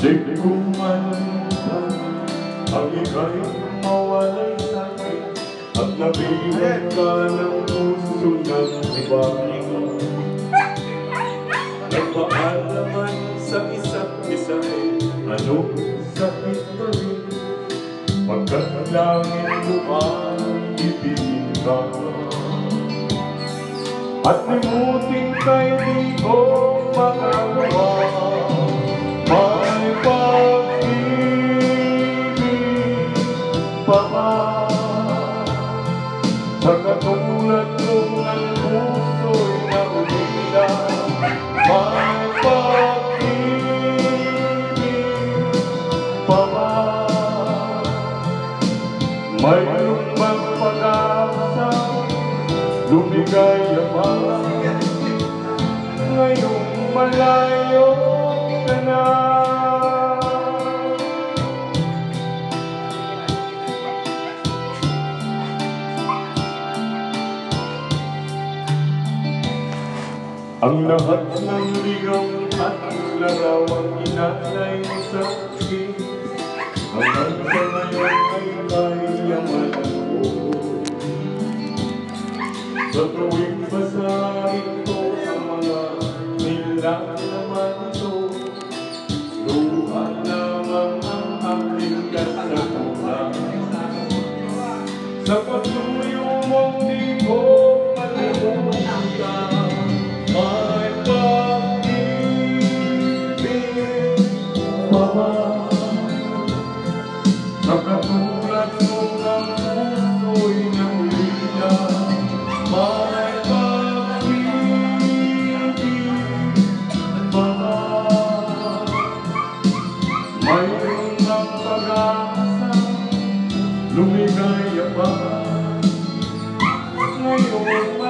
Di ko malimutan ang ika'y mawalay sa'kin at nabigyan ka ng puso ng iba. Nagpaalaman sa isa't isa ano sakit pa rin pagkat langit lumaan ibigin ka. At limutin ka'y di ko magagawa. May pag-ibig pa ba sa katulad kong ang puso'y naulila? May pag-ibig pa ba? Mayroon bang pag-asa? Lumigaya pa ngayong malayo ka na. Ang lahat ng ligaw at larawang inalay sa akin hanggang sa ngayon ay kayaman ko. Sa tuwing basahin ko ang mga nilalaman ito, luha lamang ang aking kasagutan. Sa patuyo mong di ko malimutan. May pag-ibig pa ba sa katulad mo ng puso'y naulila? May pag-ibig pa ba? Mayroon ng pag-asa, lumigaya pa ngayong